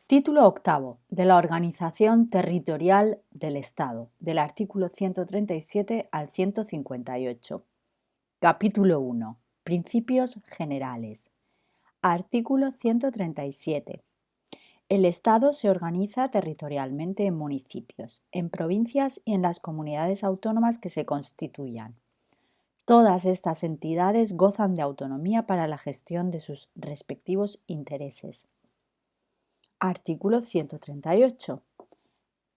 Título octavo de la Organización Territorial del Estado, del artículo 137 al 158. Capítulo 1. Principios generales. Artículo 137. El Estado se organiza territorialmente en municipios, en provincias y en las comunidades autónomas que se constituyan. Todas estas entidades gozan de autonomía para la gestión de sus respectivos intereses. Artículo 138.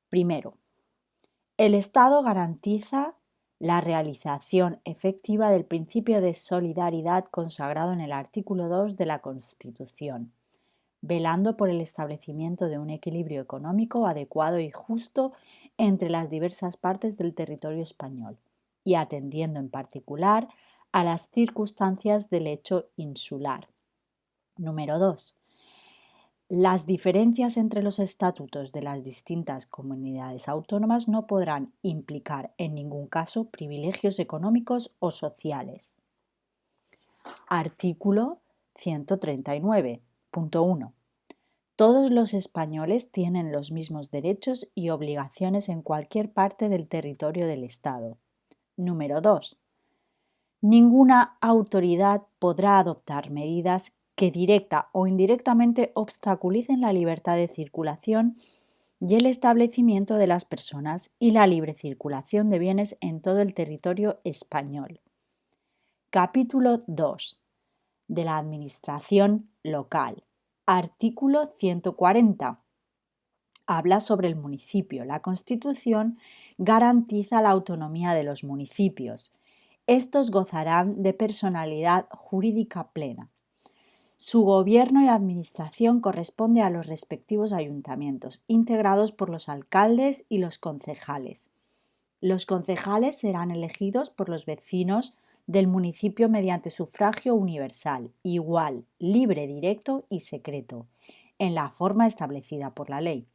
Primero, el Estado garantiza la realización efectiva del principio de solidaridad consagrado en el artículo 2 de la Constitución, velando por el establecimiento de un equilibrio económico adecuado y justo entre las diversas partes del territorio español y atendiendo en particular a las circunstancias del hecho insular. Número 2. Las diferencias entre los estatutos de las distintas comunidades autónomas no podrán implicar en ningún caso privilegios económicos o sociales. Artículo 139.1. Todos los españoles tienen los mismos derechos y obligaciones en cualquier parte del territorio del Estado. Número 2. Ninguna autoridad podrá adoptar medidas que directa o indirectamente obstaculicen la libertad de circulación y el establecimiento de las personas y la libre circulación de bienes en todo el territorio español. Capítulo 2. De la Administración local. Artículo 140. Habla sobre el municipio. La Constitución garantiza la autonomía de los municipios. Estos gozarán de personalidad jurídica plena. Su gobierno y administración corresponde a los respectivos ayuntamientos, integrados por los alcaldes y los concejales. Los concejales serán elegidos por los vecinos del municipio mediante sufragio universal, igual, libre, directo y secreto, en la forma establecida por la ley.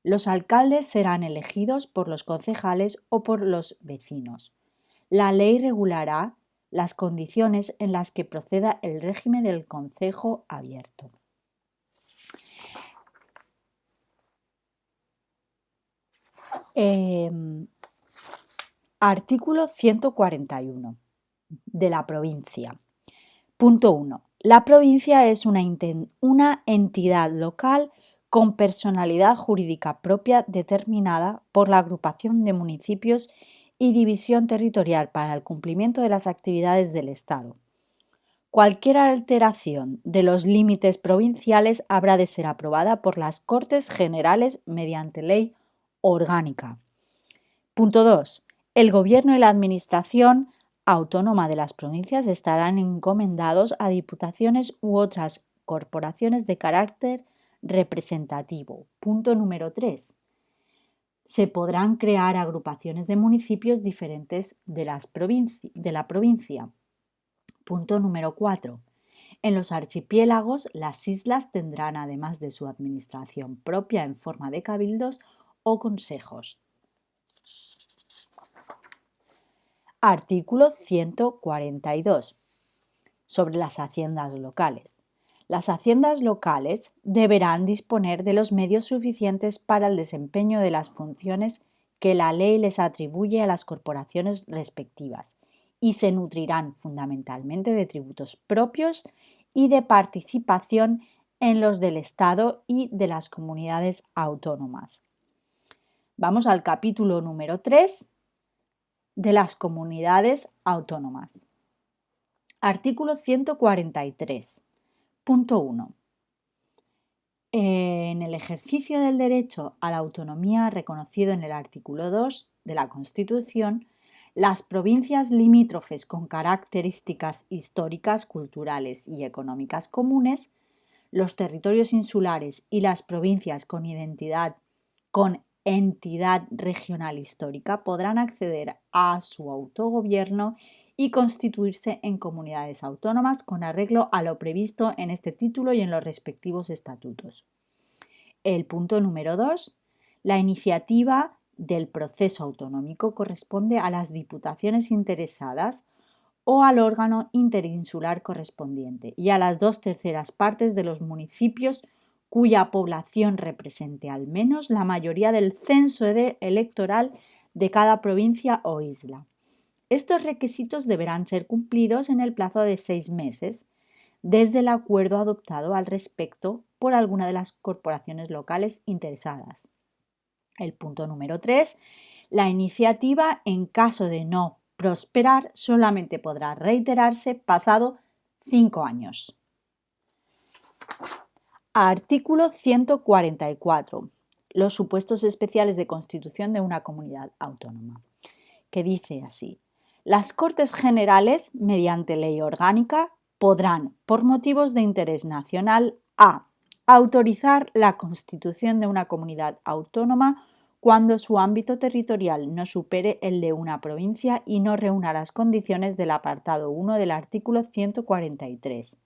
Los alcaldes serán elegidos por los concejales o por los vecinos. La ley regulará las condiciones en las que proceda el régimen del concejo abierto. Artículo 141 de la provincia. Punto 1. La provincia es una entidad local con personalidad jurídica propia determinada por la agrupación de municipios y división territorial para el cumplimiento de las actividades del Estado. Cualquier alteración de los límites provinciales habrá de ser aprobada por las Cortes Generales mediante ley orgánica. Punto 2. El Gobierno y la Administración autónoma de las provincias estarán encomendados a diputaciones u otras corporaciones de carácter representativo. Punto número 3. Se podrán crear agrupaciones de municipios diferentes de la provincia. Punto número 4. En los archipiélagos, las islas tendrán, además de su administración propia en forma de cabildos o consejos. Artículo 142. Sobre las haciendas locales. Las haciendas locales deberán disponer de los medios suficientes para el desempeño de las funciones que la ley les atribuye a las corporaciones respectivas y se nutrirán fundamentalmente de tributos propios y de participación en los del Estado y de las comunidades autónomas. Vamos al capítulo número 3 de las comunidades autónomas. Artículo 143. Punto 1. En el ejercicio del derecho a la autonomía reconocido en el artículo 2 de la Constitución, las provincias limítrofes con características históricas, culturales y económicas comunes, los territorios insulares y las provincias con entidad regional histórica podrán acceder a su autogobierno y constituirse en comunidades autónomas con arreglo a lo previsto en este título y en los respectivos estatutos. El punto número 2. La iniciativa del proceso autonómico corresponde a las diputaciones interesadas o al órgano interinsular correspondiente y a las 2/3 partes de los municipios cuya población represente al menos la mayoría del censo electoral de cada provincia o isla. Estos requisitos deberán ser cumplidos en el plazo de 6 meses desde el acuerdo adoptado al respecto por alguna de las corporaciones locales interesadas. El punto número 3. La iniciativa, en caso de no prosperar, solamente podrá reiterarse pasado 5 años. Artículo 144. Los supuestos especiales de constitución de una comunidad autónoma, que dice así: las Cortes Generales, mediante ley orgánica, podrán, por motivos de interés nacional, a. autorizar la constitución de una comunidad autónoma cuando su ámbito territorial no supere el de una provincia y no reúna las condiciones del apartado 1 del artículo 143.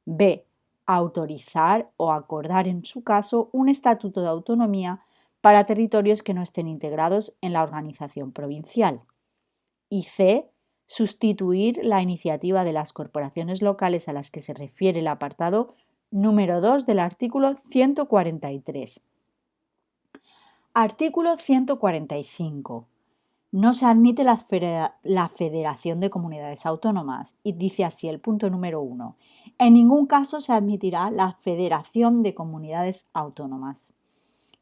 B. Autorizar o acordar en su caso un estatuto de autonomía para territorios que no estén integrados en la organización provincial. Y C. Sustituir la iniciativa de las corporaciones locales a las que se refiere el apartado número 2 del artículo 143. Artículo 145. No se admite la Federación de Comunidades Autónomas, y dice así el punto número 1. En ningún caso se admitirá la Federación de Comunidades Autónomas.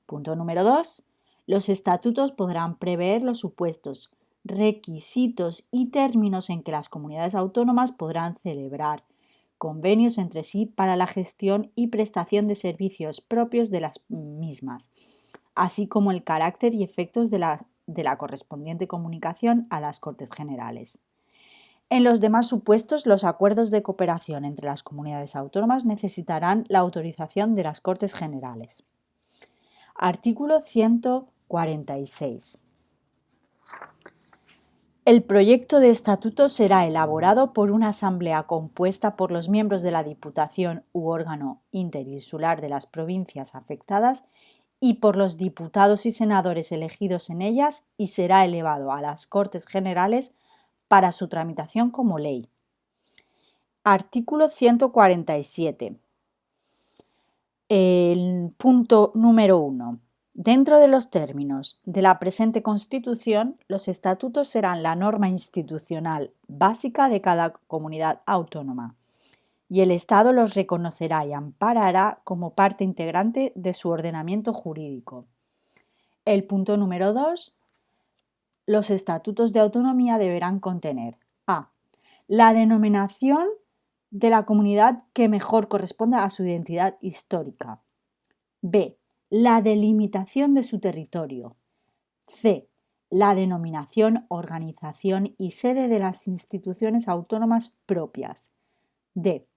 Punto número 2. Los estatutos podrán prever los supuestos, requisitos y términos en que las comunidades autónomas podrán celebrar convenios entre sí para la gestión y prestación de servicios propios de las mismas, así como el carácter y efectos de la correspondiente comunicación a las Cortes Generales. En los demás supuestos, los acuerdos de cooperación entre las comunidades autónomas necesitarán la autorización de las Cortes Generales. Artículo 146. El proyecto de estatuto será elaborado por una asamblea compuesta por los miembros de la Diputación u órgano interinsular de las provincias afectadas y por los diputados y senadores elegidos en ellas, y será elevado a las Cortes Generales para su tramitación como ley. Artículo 147. El punto número 1. Dentro de los términos de la presente Constitución, los estatutos serán la norma institucional básica de cada comunidad autónoma, y el Estado los reconocerá y amparará como parte integrante de su ordenamiento jurídico. El punto número 2. Los estatutos de autonomía deberán contener a. La denominación de la comunidad que mejor corresponda a su identidad histórica. B. La delimitación de su territorio. C. La denominación, organización y sede de las instituciones autónomas propias. D.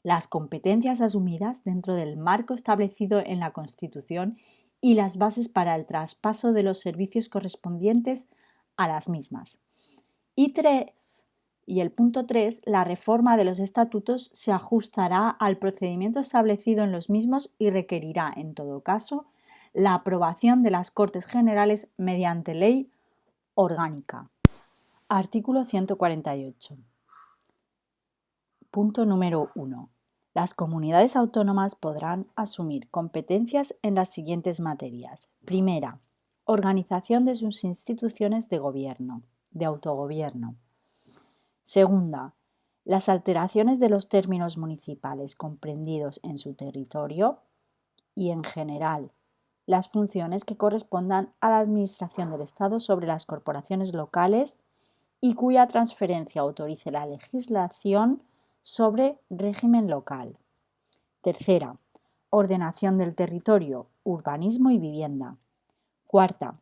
Las competencias asumidas dentro del marco establecido en la Constitución y las bases para el traspaso de los servicios correspondientes a las mismas. Y el punto 3, la reforma de los estatutos se ajustará al procedimiento establecido en los mismos y requerirá, en todo caso, la aprobación de las Cortes Generales mediante ley orgánica. Artículo 148. Punto número 1. Las comunidades autónomas podrán asumir competencias en las siguientes materias. Primera, organización de sus instituciones de gobierno, de autogobierno. Segunda, las alteraciones de los términos municipales comprendidos en su territorio y, en general, las funciones que correspondan a la administración del Estado sobre las corporaciones locales y cuya transferencia autorice la legislación sobre régimen local. Tercera, ordenación del territorio, urbanismo y vivienda. Cuarta,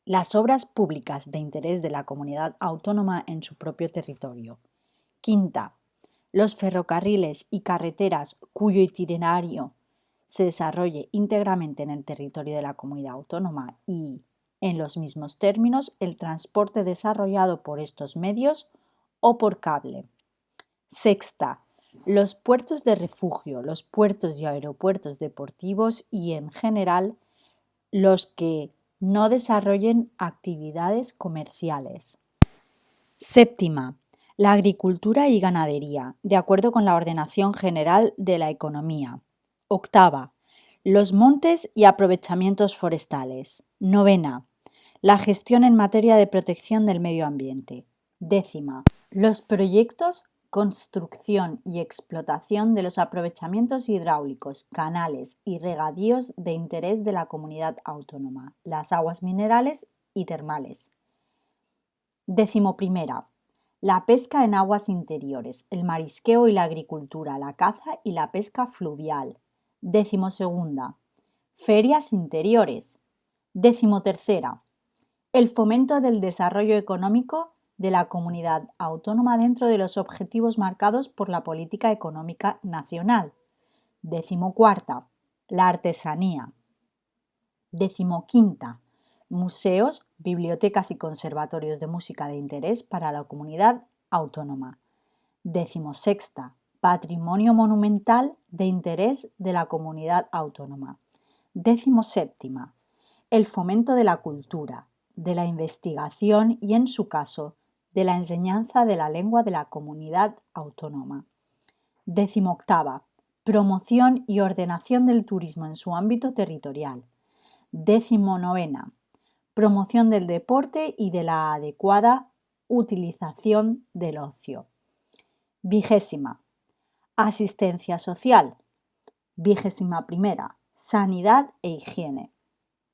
las obras públicas de interés de la comunidad autónoma en su propio territorio. Quinta, los ferrocarriles y carreteras cuyo itinerario se desarrolle íntegramente en el territorio de la comunidad autónoma y, en los mismos términos, el transporte desarrollado por estos medios o por cable. Sexta, los puertos de refugio, los puertos y aeropuertos deportivos y, en general, los que no desarrollen actividades comerciales. Séptima, la agricultura y ganadería, de acuerdo con la ordenación general de la economía. Octava, los montes y aprovechamientos forestales. Novena, la gestión en materia de protección del medio ambiente. Décima, los proyectos, construcción y explotación de los aprovechamientos hidráulicos, canales y regadíos de interés de la comunidad autónoma, las aguas minerales y termales. Decimoprimera, la pesca en aguas interiores, el marisqueo y la agricultura, la caza y la pesca fluvial. Decimosegunda, ferias interiores. Decimotercera, el fomento del desarrollo económico de la comunidad autónoma dentro de los objetivos marcados por la política económica nacional. Decimocuarta, la artesanía. Decimoquinta, museos, bibliotecas y conservatorios de música de interés para la comunidad autónoma. Decimosexta, patrimonio monumental de interés de la comunidad autónoma. Decimoséptima, el fomento de la cultura, de la investigación y, en su caso, de la enseñanza de la lengua de la comunidad autónoma. Decimoctava, promoción y ordenación del turismo en su ámbito territorial. Decimonovena, promoción del deporte y de la adecuada utilización del ocio. Vigésima, asistencia social. Vigésima primera, sanidad e higiene.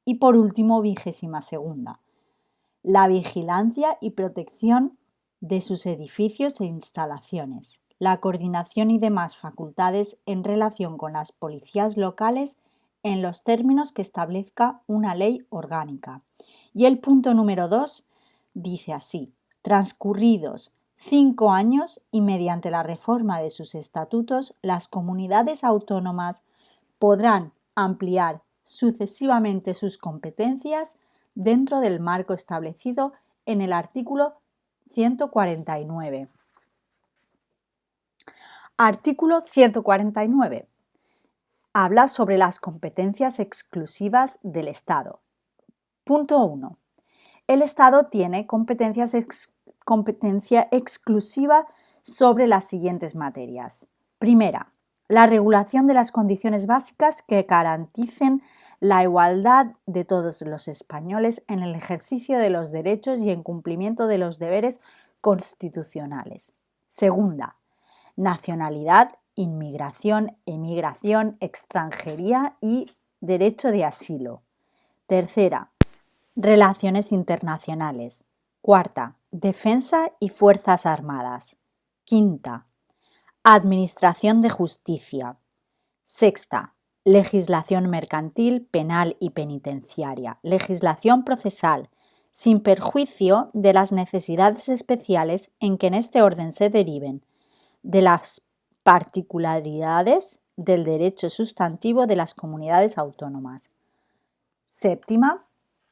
Y por último, vigésima segunda, la vigilancia y protección de sus edificios e instalaciones, la coordinación y demás facultades en relación con las policías locales en los términos que establezca una ley orgánica. Y el punto número 2 dice así: transcurridos 5 años y mediante la reforma de sus estatutos, las comunidades autónomas podrán ampliar sucesivamente sus competencias dentro del marco establecido en el artículo 149. Artículo 149. Habla sobre las competencias exclusivas del Estado. Punto 1. El Estado tiene competencia exclusiva sobre las siguientes materias. Primera, la regulación de las condiciones básicas que garanticen la igualdad de todos los españoles en el ejercicio de los derechos y en cumplimiento de los deberes constitucionales. Segunda, nacionalidad, inmigración, emigración, extranjería y derecho de asilo. Tercera, relaciones internacionales. Cuarta, defensa y fuerzas armadas. Quinta, administración de justicia. Sexta, legislación mercantil, penal y penitenciaria. Legislación procesal, sin perjuicio de las necesidades especiales en que en este orden se deriven de las particularidades del derecho sustantivo de las comunidades autónomas. Séptima,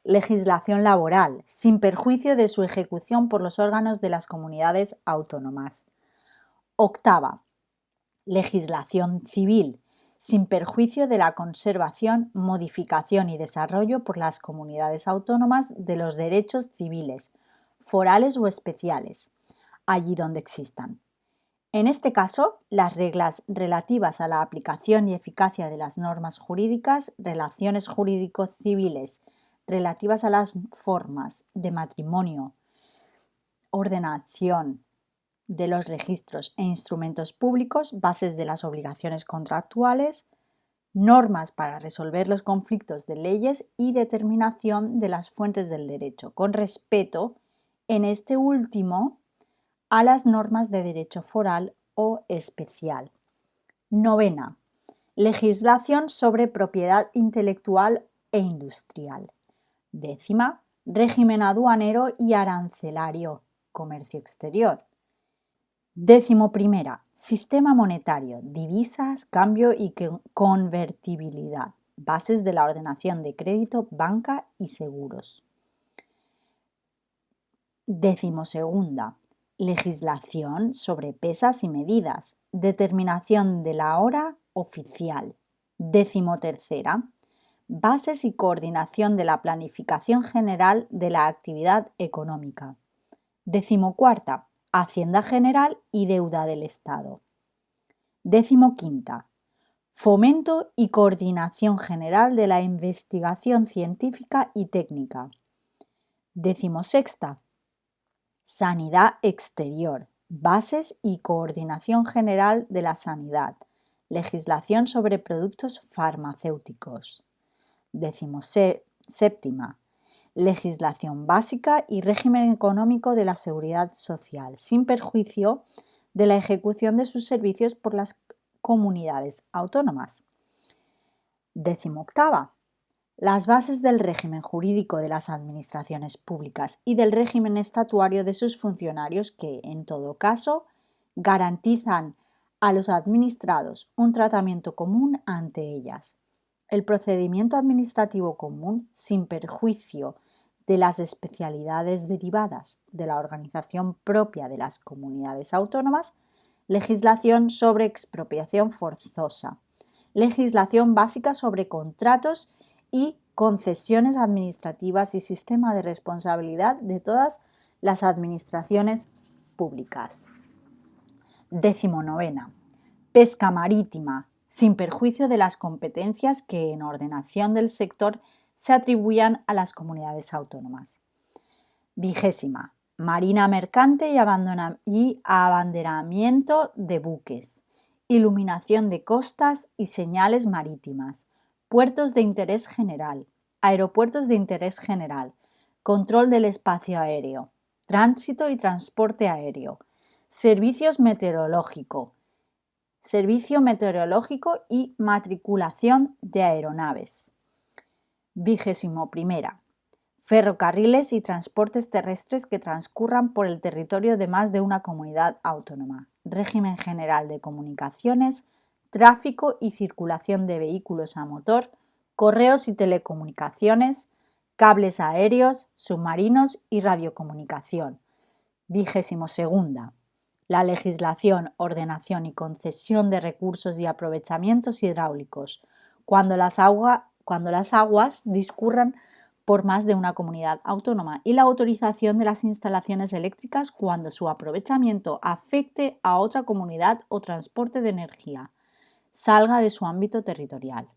legislación laboral, sin perjuicio de su ejecución por los órganos de las comunidades autónomas. Octava, legislación civil, sin perjuicio de la conservación, modificación y desarrollo por las comunidades autónomas de los derechos civiles, forales o especiales, allí donde existan. En este caso, las reglas relativas a la aplicación y eficacia de las normas jurídicas, relaciones jurídico-civiles, relativas a las formas de matrimonio, ordenación de los registros e instrumentos públicos, bases de las obligaciones contractuales, normas para resolver los conflictos de leyes y determinación de las fuentes del derecho, con respeto, en este último, a las normas de derecho foral o especial. Novena, legislación sobre propiedad intelectual e industrial. Décima, régimen aduanero y arancelario, comercio exterior. Décimo primera, sistema monetario, divisas, cambio y convertibilidad, bases de la ordenación de crédito, banca y seguros. Décimo segunda, legislación sobre pesas y medidas, determinación de la hora oficial. Décimo tercera, bases y coordinación de la planificación general de la actividad económica. Décimo cuarta, Hacienda General y deuda del Estado. Décimo quinta, Fomento y coordinación general de la investigación científica y técnica. 16ª. Sanidad exterior. Bases y coordinación general de la sanidad. Legislación sobre productos farmacéuticos. 17ª. Legislación básica y régimen económico de la seguridad social, sin perjuicio de la ejecución de sus servicios por las comunidades autónomas. 18ª. Las bases del régimen jurídico de las administraciones públicas y del régimen estatuario de sus funcionarios que, en todo caso, garantizan a los administrados un tratamiento común ante ellas. El procedimiento administrativo común, sin perjuicio de las especialidades derivadas de la organización propia de las comunidades autónomas, legislación sobre expropiación forzosa, legislación básica sobre contratos y concesiones administrativas y sistema de responsabilidad de todas las administraciones públicas. 19ª. Pesca marítima, sin perjuicio de las competencias que en ordenación del sector se atribuyan a las comunidades autónomas. 20ª. Marina mercante y abanderamiento de buques, iluminación de costas y señales marítimas, puertos de interés general, aeropuertos de interés general, control del espacio aéreo, tránsito y transporte aéreo, servicio meteorológico y matriculación de aeronaves. 21ª. Ferrocarriles y transportes terrestres que transcurran por el territorio de más de una comunidad autónoma. Régimen general de comunicaciones, tráfico y circulación de vehículos a motor, correos y telecomunicaciones, cables aéreos, submarinos y radiocomunicación. 22ª. La legislación, ordenación y concesión de recursos y aprovechamientos hidráulicos, cuando las aguas discurran por más de una comunidad autónoma, y la autorización de las instalaciones eléctricas cuando su aprovechamiento afecte a otra comunidad o transporte de energía salga de su ámbito territorial.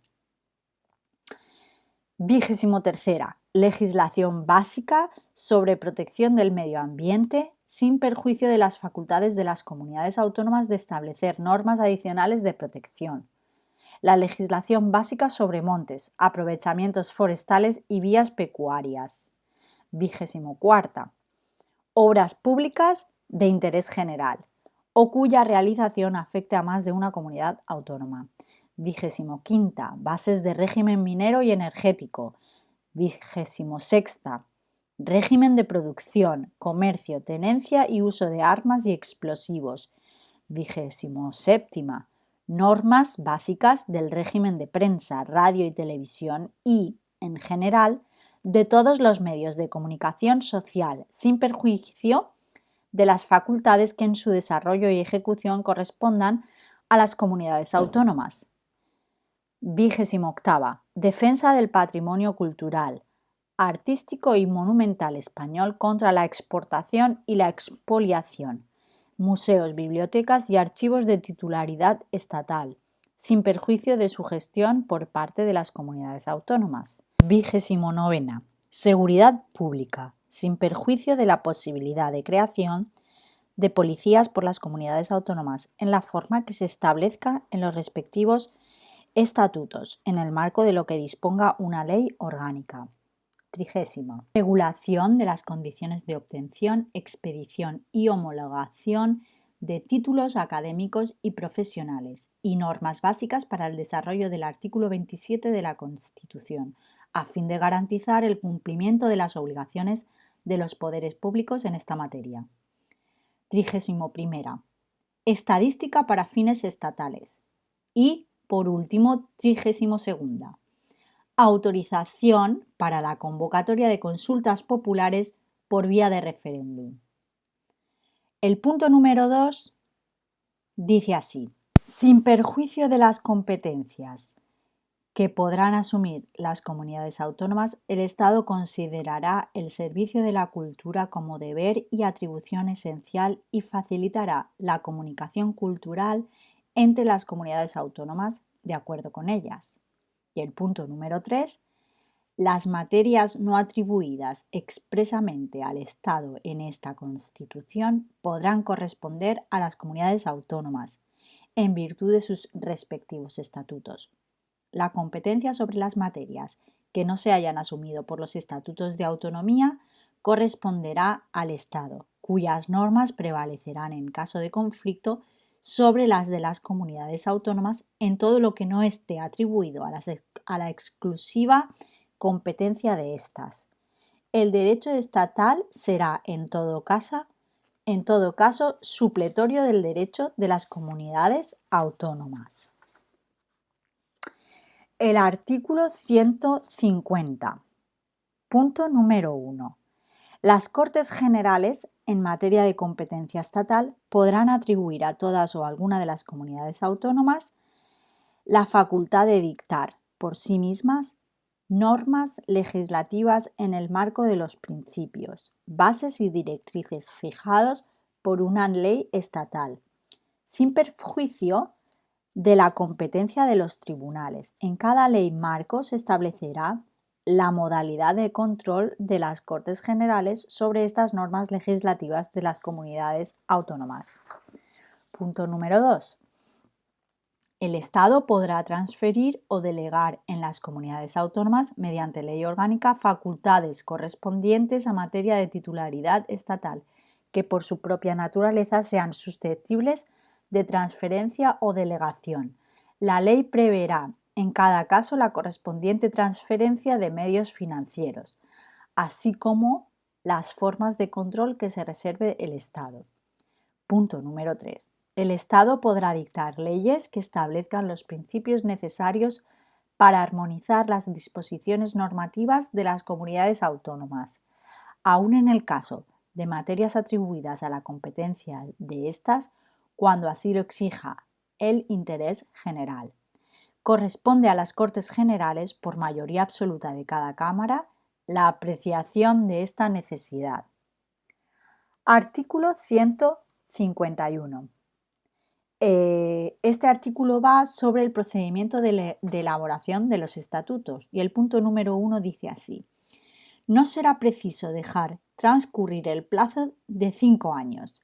23ª. Legislación básica sobre protección del medio ambiente, sin perjuicio de las facultades de las comunidades autónomas de establecer normas adicionales de protección. La legislación básica sobre montes, aprovechamientos forestales y vías pecuarias. 24ª. Obras públicas de interés general o cuya realización afecte a más de una comunidad autónoma. 25ª. Bases de régimen minero y energético. 26ª. Régimen de producción, comercio, tenencia y uso de armas y explosivos. 27ª. Normas básicas del régimen de prensa, radio y televisión y, en general, de todos los medios de comunicación social, sin perjuicio de las facultades que en su desarrollo y ejecución correspondan a las comunidades autónomas. 28ª. Defensa del patrimonio cultural, artístico y monumental español contra la exportación y la expoliación. Museos, bibliotecas y archivos de titularidad estatal, sin perjuicio de su gestión por parte de las comunidades autónomas. 29ª. Seguridad pública, sin perjuicio de la posibilidad de creación de policías por las comunidades autónomas en la forma que se establezca en los respectivos estatutos, en el marco de lo que disponga una ley orgánica. 30ª. Regulación de las condiciones de obtención, expedición y homologación de títulos académicos y profesionales y normas básicas para el desarrollo del artículo 27 de la Constitución, a fin de garantizar el cumplimiento de las obligaciones de los poderes públicos en esta materia. 31ª. Estadística para fines estatales. Y, por último, 32ª. Autorización para la convocatoria de consultas populares por vía de referéndum. El punto número 2 dice así: sin perjuicio de las competencias que podrán asumir las comunidades autónomas, el Estado considerará el servicio de la cultura como deber y atribución esencial y facilitará la comunicación cultural entre las comunidades autónomas de acuerdo con ellas. Y el punto número 3, las materias no atribuidas expresamente al Estado en esta Constitución podrán corresponder a las comunidades autónomas en virtud de sus respectivos estatutos. La competencia sobre las materias que no se hayan asumido por los estatutos de autonomía corresponderá al Estado, cuyas normas prevalecerán en caso de conflicto sobre las de las comunidades autónomas en todo lo que no esté atribuido a la exclusiva competencia de estas. El derecho estatal será, en todo caso, supletorio del derecho de las comunidades autónomas. El artículo 150. Punto número 1. Las Cortes Generales, en materia de competencia estatal, podrán atribuir a todas o alguna de las comunidades autónomas la facultad de dictar, por sí mismas, normas legislativas en el marco de los principios, bases y directrices fijados por una ley estatal, sin perjuicio de la competencia de los tribunales. En cada ley marco se establecerá la modalidad de control de las Cortes Generales sobre estas normas legislativas de las comunidades autónomas. Punto número 2. El Estado podrá transferir o delegar en las comunidades autónomas, mediante ley orgánica, facultades correspondientes a materia de titularidad estatal, que por su propia naturaleza sean susceptibles de transferencia o delegación. La ley preverá en cada caso la correspondiente transferencia de medios financieros, así como las formas de control que se reserve el Estado. Punto número 3. El Estado podrá dictar leyes que establezcan los principios necesarios para armonizar las disposiciones normativas de las comunidades autónomas, aun en el caso de materias atribuidas a la competencia de estas, cuando así lo exija el interés general. Corresponde a las Cortes Generales, por mayoría absoluta de cada Cámara, la apreciación de esta necesidad. Artículo 151. Este artículo va sobre el procedimiento de elaboración de los estatutos y el punto número 1 dice así: no será preciso dejar transcurrir el plazo de 5 años,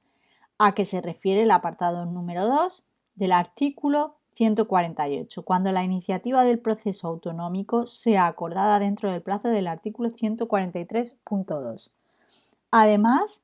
a que se refiere el apartado número 2 del artículo 148, cuando la iniciativa del proceso autonómico sea acordada dentro del plazo del artículo 143.2. Además,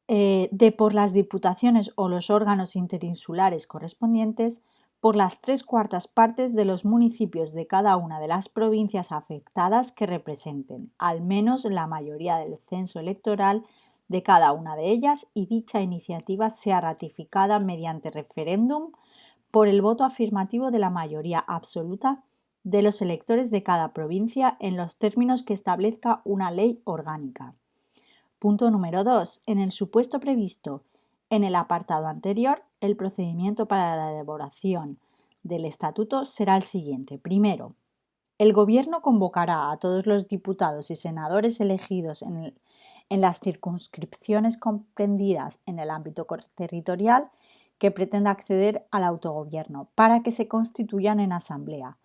de por las diputaciones o los órganos interinsulares correspondientes, por las 3/4 partes de los municipios de cada una de las provincias afectadas que representen al menos la mayoría del censo electoral de cada una de ellas, y dicha iniciativa sea ratificada mediante referéndum por el voto afirmativo de la mayoría absoluta de los electores de cada provincia en los términos que establezca una ley orgánica. Punto número 2. En el supuesto previsto en el apartado anterior, el procedimiento para la elaboración del estatuto será el siguiente. Primero, el Gobierno convocará a todos los diputados y senadores elegidos en las circunscripciones comprendidas en el ámbito territorial que pretenda acceder al autogobierno para que se constituyan en asamblea,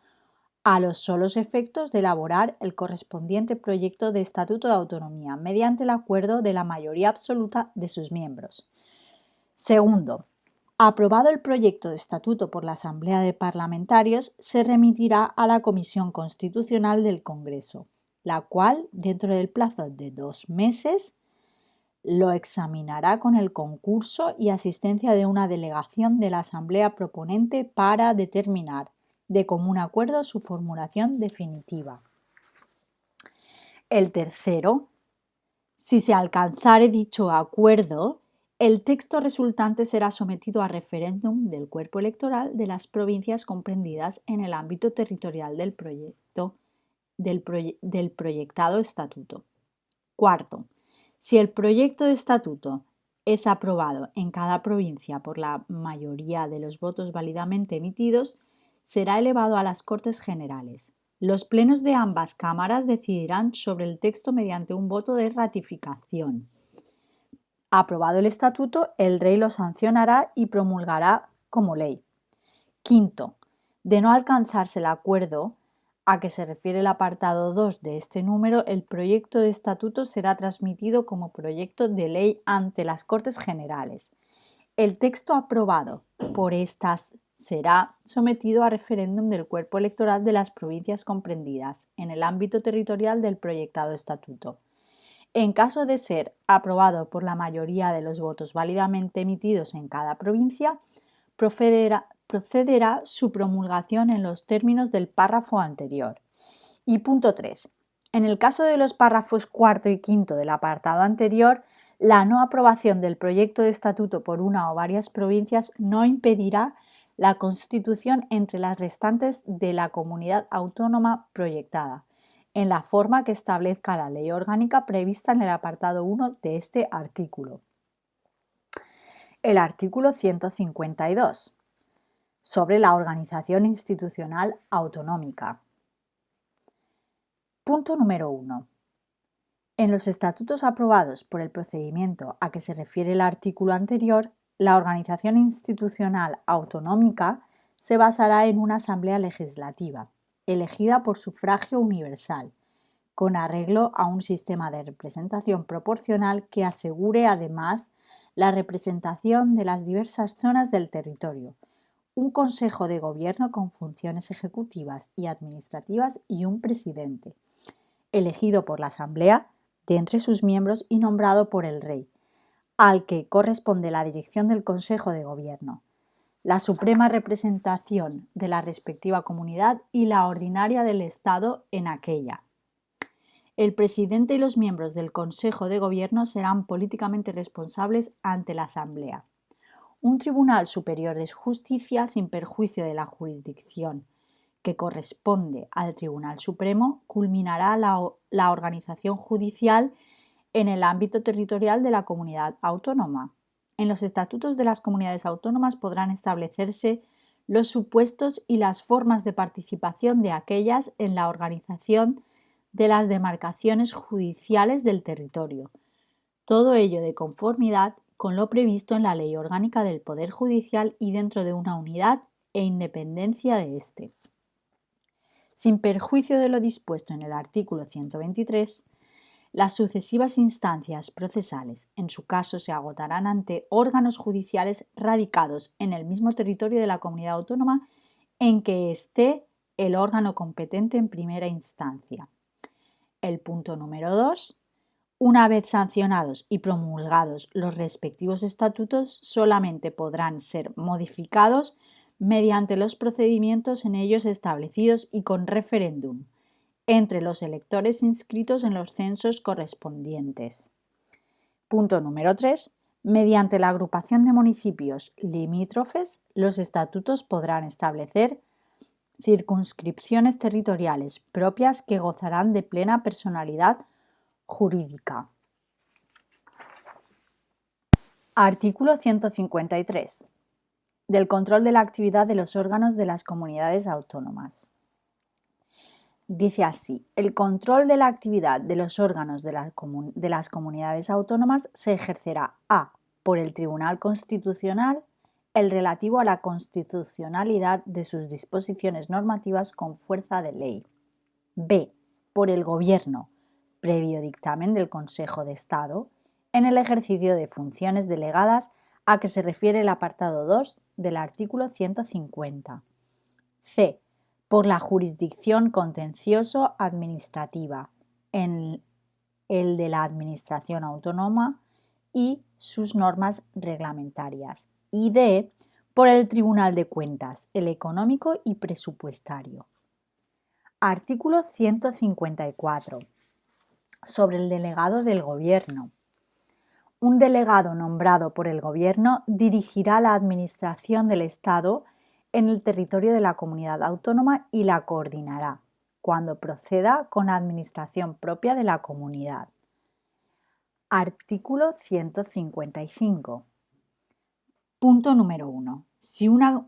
a los solos efectos de elaborar el correspondiente proyecto de estatuto de autonomía mediante el acuerdo de la mayoría absoluta de sus miembros. Segundo, aprobado el proyecto de estatuto por la Asamblea de Parlamentarios, se remitirá a la Comisión Constitucional del Congreso, la cual, dentro del plazo de 2 meses, lo examinará con el concurso y asistencia de una delegación de la Asamblea proponente para determinar de común acuerdo su formulación definitiva. El tercero, si se alcanzare dicho acuerdo, el texto resultante será sometido a referéndum del cuerpo electoral de las provincias comprendidas en el ámbito territorial del proyectado estatuto. Cuarto, si el proyecto de estatuto es aprobado en cada provincia por la mayoría de los votos válidamente emitidos, será elevado a las Cortes Generales. Los plenos de ambas cámaras decidirán sobre el texto mediante un voto de ratificación. Aprobado el estatuto, el Rey lo sancionará y promulgará como ley. Quinto, de no alcanzarse el acuerdo a que se refiere el apartado 2 de este número, el proyecto de estatuto será transmitido como proyecto de ley ante las Cortes Generales. El texto aprobado por estas será sometido a referéndum del cuerpo electoral de las provincias comprendidas en el ámbito territorial del proyectado estatuto. En caso de ser aprobado por la mayoría de los votos válidamente emitidos en cada provincia, procederá su promulgación en los términos del párrafo anterior. Y punto 3. En el caso de los párrafos cuarto y quinto del apartado anterior, la no aprobación del proyecto de estatuto por una o varias provincias no impedirá la constitución entre las restantes de la comunidad autónoma proyectada, en la forma que establezca la ley orgánica prevista en el apartado 1 de este artículo. El artículo 152, sobre la organización institucional autonómica. Punto número 1. En los estatutos aprobados por el procedimiento a que se refiere el artículo anterior, la organización institucional autonómica se basará en una asamblea legislativa, elegida por sufragio universal, con arreglo a un sistema de representación proporcional que asegure además la representación de las diversas zonas del territorio, un consejo de gobierno con funciones ejecutivas y administrativas y un presidente, elegido por la Asamblea de entre sus miembros y nombrado por el Rey, al que corresponde la dirección del Consejo de Gobierno, la suprema representación de la respectiva comunidad y la ordinaria del Estado en aquella. El presidente y los miembros del Consejo de Gobierno serán políticamente responsables ante la Asamblea. Un Tribunal Superior de Justicia, sin perjuicio de la jurisdicción que corresponde al Tribunal Supremo, culminará la organización judicial en el ámbito territorial de la comunidad autónoma. En los estatutos de las comunidades autónomas podrán establecerse los supuestos y las formas de participación de aquellas en la organización de las demarcaciones judiciales del territorio. Todo ello de conformidad con lo previsto en la Ley Orgánica del Poder Judicial y dentro de una unidad e independencia de éste. Sin perjuicio de lo dispuesto en el artículo 123, las sucesivas instancias procesales, en su caso, se agotarán ante órganos judiciales radicados en el mismo territorio de la comunidad autónoma en que esté el órgano competente en primera instancia. El punto número 2. Una vez sancionados y promulgados los respectivos estatutos, solamente podrán ser modificados mediante los procedimientos en ellos establecidos y con referéndum entre los electores inscritos en los censos correspondientes. Punto número 3. Mediante la agrupación de municipios limítrofes, los estatutos podrán establecer circunscripciones territoriales propias que gozarán de plena personalidad jurídica. Artículo 153. Del control de la actividad de los órganos de las comunidades autónomas. Dice así: el control de la actividad de los órganos de las comunidades autónomas se ejercerá a. por el Tribunal Constitucional, el relativo a la constitucionalidad de sus disposiciones normativas con fuerza de ley; b. por el Gobierno, previo dictamen del Consejo de Estado, en el ejercicio de funciones delegadas a que se refiere el apartado 2 del artículo 150. C. por la jurisdicción contencioso-administrativa, en el de la Administración Autónoma y sus normas reglamentarias. Y D. por el Tribunal de Cuentas, el económico y presupuestario. Artículo 154. Sobre el delegado del Gobierno. Un delegado nombrado por el Gobierno dirigirá la administración del Estado en el territorio de la comunidad autónoma y la coordinará, cuando proceda con la administración propia de la comunidad. Artículo 155. Punto número 1. Si una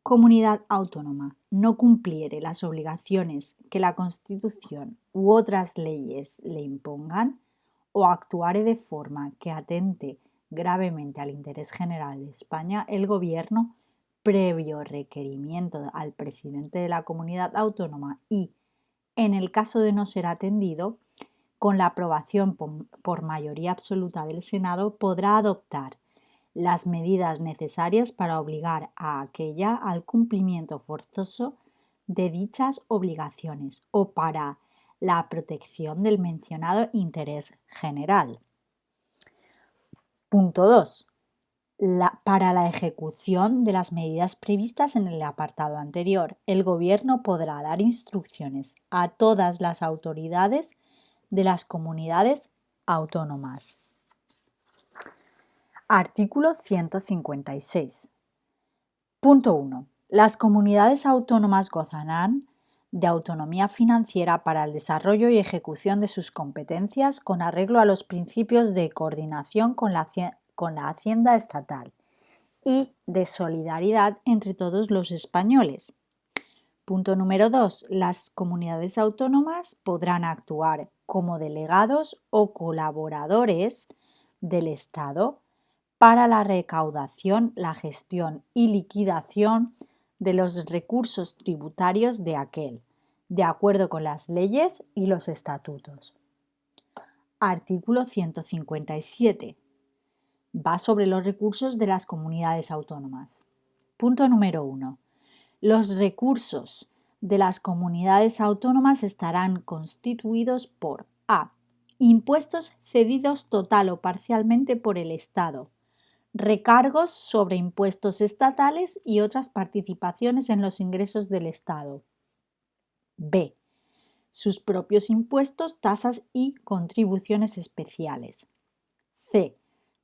comunidad autónoma no cumpliere las obligaciones que la Constitución u otras leyes le impongan, o actuare de forma que atente gravemente al interés general de España, el Gobierno previo requerimiento al presidente de la comunidad autónoma y, en el caso de no ser atendido, con la aprobación por mayoría absoluta del Senado, podrá adoptar las medidas necesarias para obligar a aquella al cumplimiento forzoso de dichas obligaciones o para la protección del mencionado interés general. Punto 2. Para la ejecución de las medidas previstas en el apartado anterior, el Gobierno podrá dar instrucciones a todas las autoridades de las comunidades autónomas. Artículo 156. Punto 1. Las comunidades autónomas gozarán de autonomía financiera para el desarrollo y ejecución de sus competencias con arreglo a los principios de coordinación con la Hacienda estatal y de solidaridad entre todos los españoles. Punto número 2. Las comunidades autónomas podrán actuar como delegados o colaboradores del Estado para la recaudación, la gestión y liquidación de los recursos tributarios de aquel, de acuerdo con las leyes y los estatutos. Artículo 157. Va sobre los recursos de las comunidades autónomas. Punto número 1. Los recursos de las comunidades autónomas estarán constituidos por a. Impuestos cedidos total o parcialmente por el Estado. Recargos sobre impuestos estatales y otras participaciones en los ingresos del Estado. B. Sus propios impuestos, tasas y contribuciones especiales. C.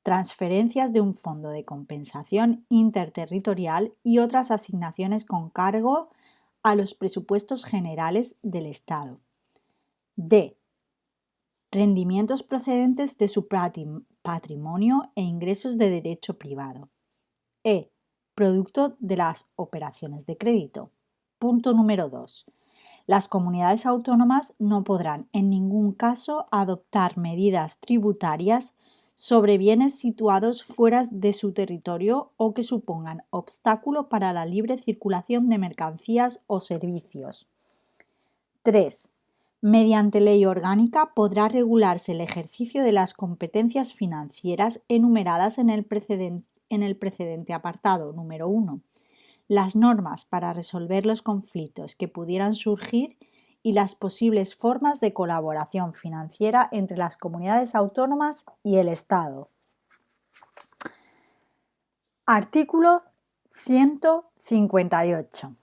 Transferencias de un fondo de compensación interterritorial y otras asignaciones con cargo a los presupuestos generales del Estado. D. Rendimientos procedentes de su patrimonio e ingresos de derecho privado. E. Producto de las operaciones de crédito. Punto número 2. Las comunidades autónomas no podrán en ningún caso adoptar medidas tributarias sobre bienes situados fuera de su territorio o que supongan obstáculo para la libre circulación de mercancías o servicios. 3. Mediante ley orgánica podrá regularse el ejercicio de las competencias financieras enumeradas en el precedente apartado número 1, las normas para resolver los conflictos que pudieran surgir y las posibles formas de colaboración financiera entre las comunidades autónomas y el Estado. Artículo 158.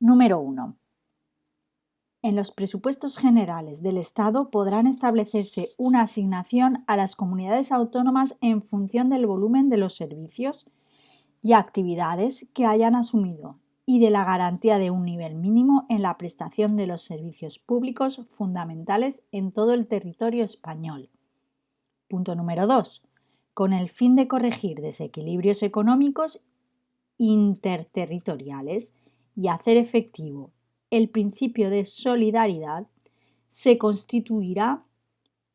Número 1. En los presupuestos generales del Estado podrán establecerse una asignación a las comunidades autónomas en función del volumen de los servicios y actividades que hayan asumido y de la garantía de un nivel mínimo en la prestación de los servicios públicos fundamentales en todo el territorio español. Punto número 2. Con el fin de corregir desequilibrios económicos interterritoriales y hacer efectivo el principio de solidaridad, se constituirá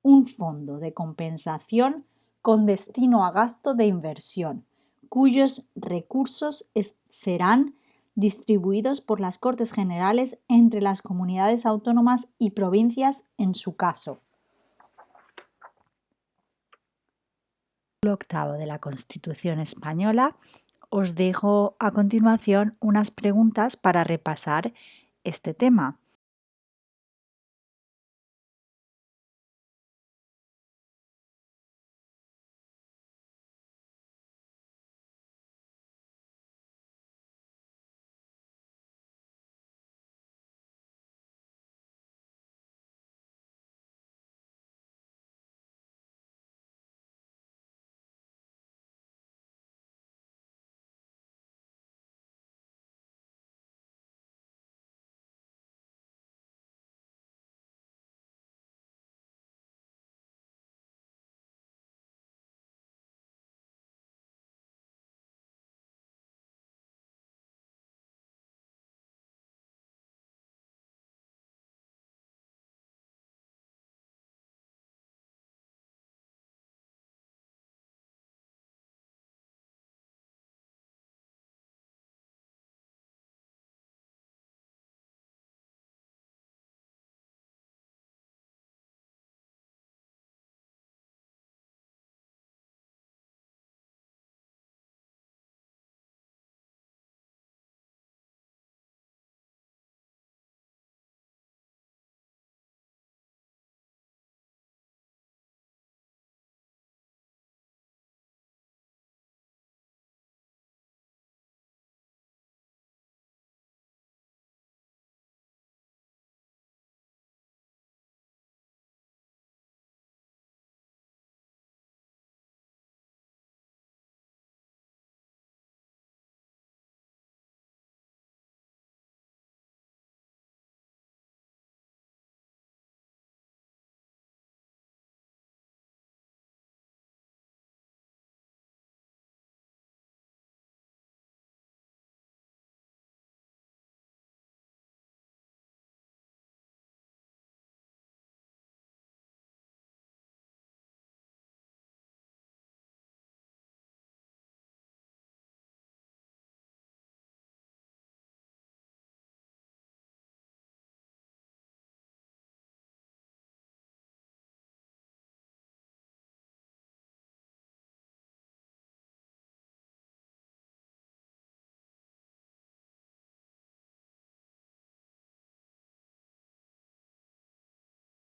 un fondo de compensación con destino a gasto de inversión, cuyos recursos serán distribuidos por las Cortes Generales entre las comunidades autónomas y provincias en su caso. El octavo de la Constitución española. Os dejo a continuación unas preguntas para repasar este tema.